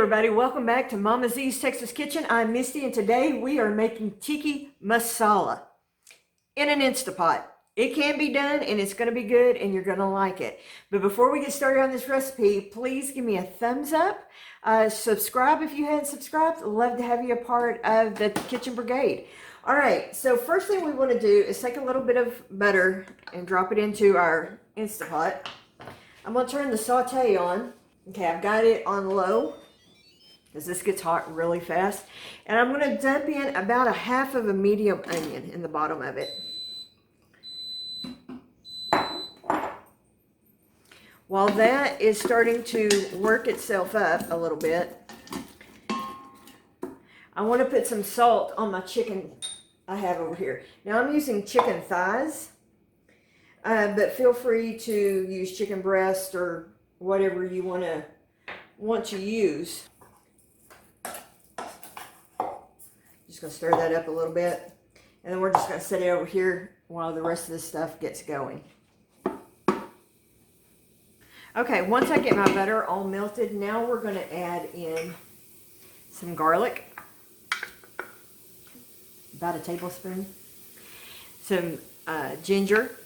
everybody, welcome back to Mama Z's Texas Kitchen. I'm Misty and today we are making tikka masala in an Instapot. It can be done and it's going to be good and you're going to like it. But before we get started on this recipe, please give me a thumbs up. Subscribe if you hadn't subscribed. Love to have you a part of the kitchen brigade. All right, so first thing we want to do is take a little bit of butter and drop it into our Instapot. I'm going to turn the saute on. Okay, I've got it on low because this gets hot really fast. And I'm going to dump in about a half of a medium onion in the bottom of it. While that is starting to work itself up a little bit, I want to put some salt on my chicken I have over here. Now I'm using chicken thighs, but feel free to use chicken breast or whatever you want to use. Just going to stir that up a little bit, and then we're just going to set it over here while the rest of this stuff gets going. Okay, once I get my butter all melted, now we're going to add in some garlic, about a tablespoon, some ginger,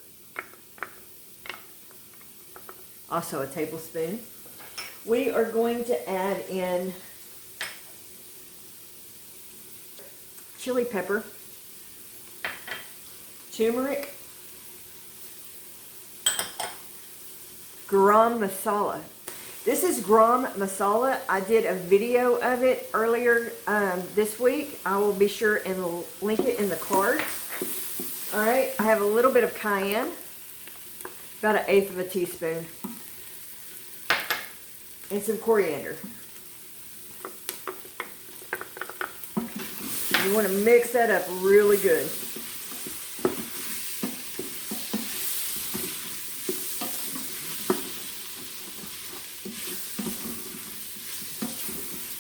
also a tablespoon. We are going to add in chili pepper, turmeric, garam masala. This is garam masala. I did a video of it earlier this week. I will be sure and link it in the cards. All right, I have a little bit of cayenne, about 1/8 of a teaspoon, and some coriander. You want to mix that up really good.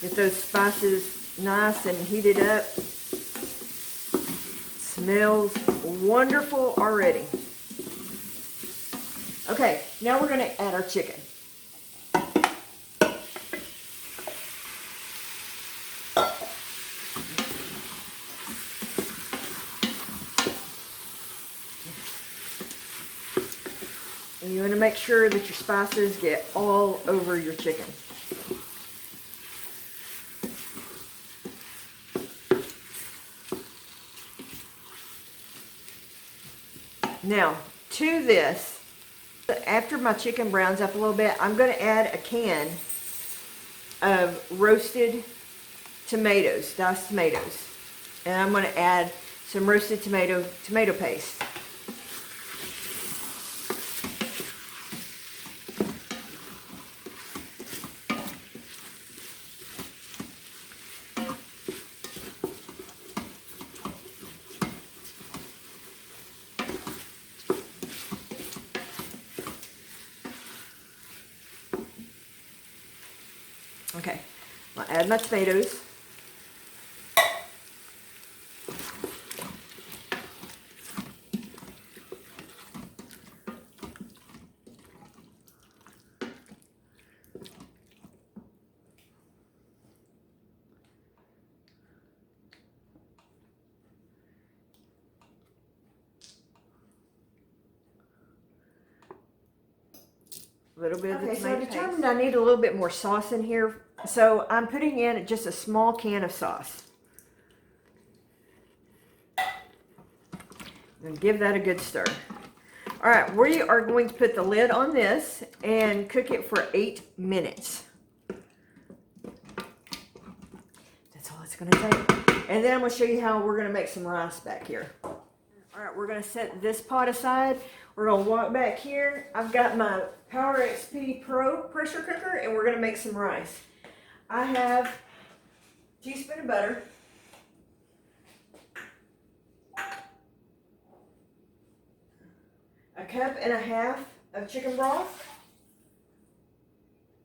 Get those spices nice and heated up. Smells wonderful already. Okay, now we're going to add our chicken. And you want to make sure that your spices get all over your chicken. Now, to this, after my chicken browns up a little bit, I'm going to add a can of roasted tomatoes, diced tomatoes. And I'm going to add some roasted tomato paste. Okay, I'll add my tomatoes. A little bit of the tomato paste. So I determined I need a little bit more sauce in here, so I'm putting in just a small can of sauce. And give that a good stir. All right, we are going to put the lid on this and cook it for 8 minutes. That's all it's going to take. And then I'm going to show you how we're going to make some rice back here. All right, we're going to set this pot aside. We're going to walk back here. I've got my Power XP Pro pressure cooker, and we're going to make some rice. I have a teaspoon of butter, a cup and a half of chicken broth,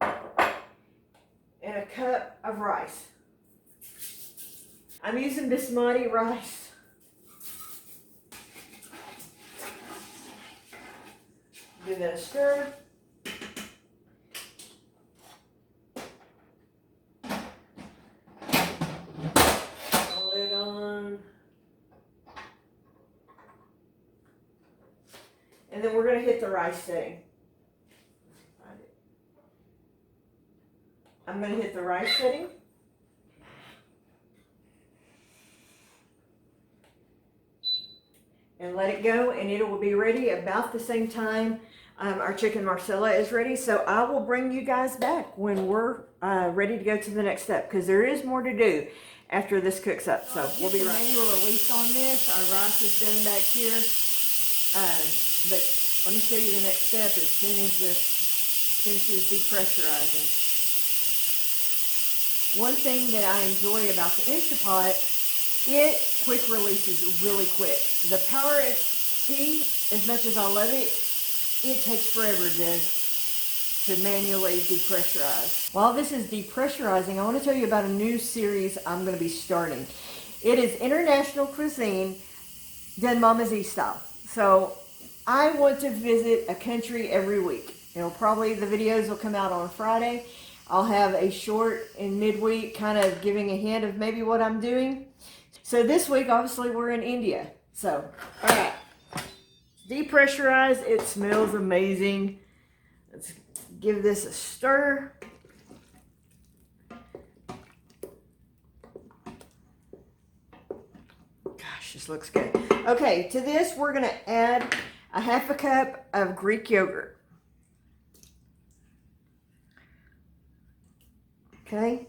and a cup of rice. I'm using basmati rice. Give that a stir. And then we're going to hit the rice setting. I'm going to hit the rice setting. And let it go, and it will be ready about the same time our chicken marsala is ready. So I will bring you guys back when we're ready to go to the next step, because there is more to do after this cooks up. So we'll be right back. Manual release on this. Our rice is done back here. But let me show you the next step as soon as this finishes depressurizing. One thing that I enjoy about the Instapot, it quick releases really quick. The Power XP, as much as I love it, it takes forever to manually depressurize. While this is depressurizing, I want to tell you about a new series I'm going to be starting. It is international cuisine done Mama Z style. So I want to visit a country every week. The videos will come out on Friday. I'll have a short in midweek kind of giving a hint of maybe what I'm doing. So this week, obviously, we're in India. So, all right. Depressurize. It smells amazing. Let's give this a stir. Gosh, this looks good. Okay, to this, we're going to add a half a cup of Greek yogurt. Okay.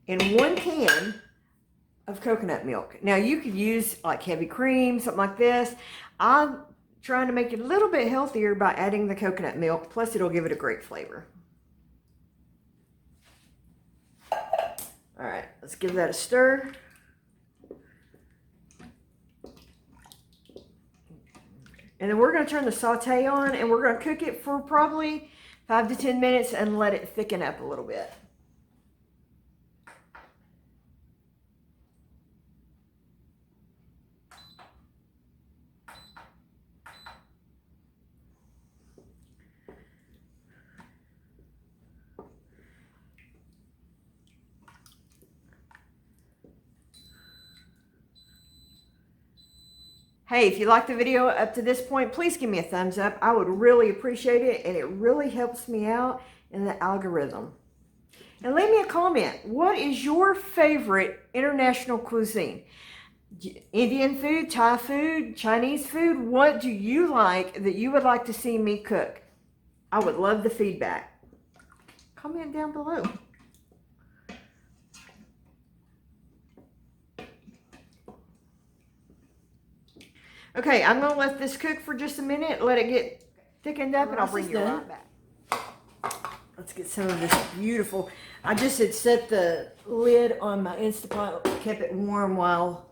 And 1 can of coconut milk. Now you could use like heavy cream, something like this. I'm trying to make it a little bit healthier by adding the coconut milk, plus it'll give it a great flavor. All right, let's give that a stir. And then we're going to turn the saute on, and we're going to cook it for probably 5 to 10 minutes and let it thicken up a little bit. Hey, if you liked the video up to this point, please give me a thumbs up. I would really appreciate it, and it really helps me out in the algorithm. And leave me a comment. What is your favorite international cuisine? Indian food, Thai food, Chinese food? What do you like that you would like to see me cook? I would love the feedback. Comment down below. Okay, I'm going to let this cook for just a minute, let it get thickened up, and I'll bring you right back. Let's get some of this beautiful. I just had set the lid on my Instapot, kept it warm while,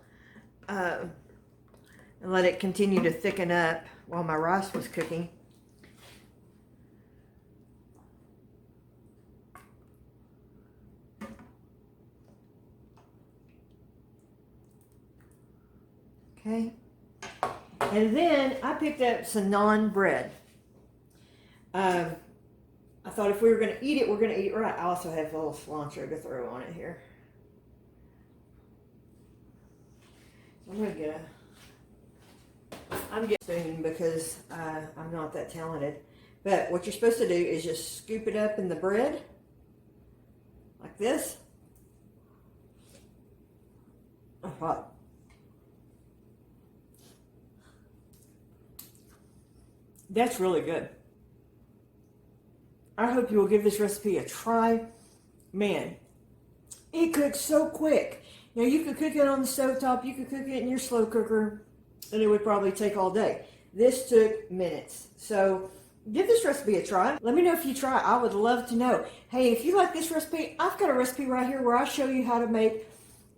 and let it continue to thicken up while my rice was cooking. Okay. And then I picked up some naan bread. I thought if we were going to eat it, we're going to eat it right. I also have a little cilantro to throw on it here. I'm going to get I'm getting a spoon because I'm not that talented. But what you're supposed to do is just scoop it up in the bread like this. Oh, hot. That's really good. I hope you will give this recipe a try. Man, it cooks so quick. Now you could cook it on the stovetop, you could cook it in your slow cooker, and it would probably take all day. This took minutes. So give this recipe a try. Let me know if you try. I would love to know. Hey, if you like this recipe, I've got a recipe right here where I show you how to make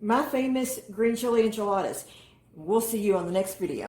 my famous green chili enchiladas. We'll see you on the next video.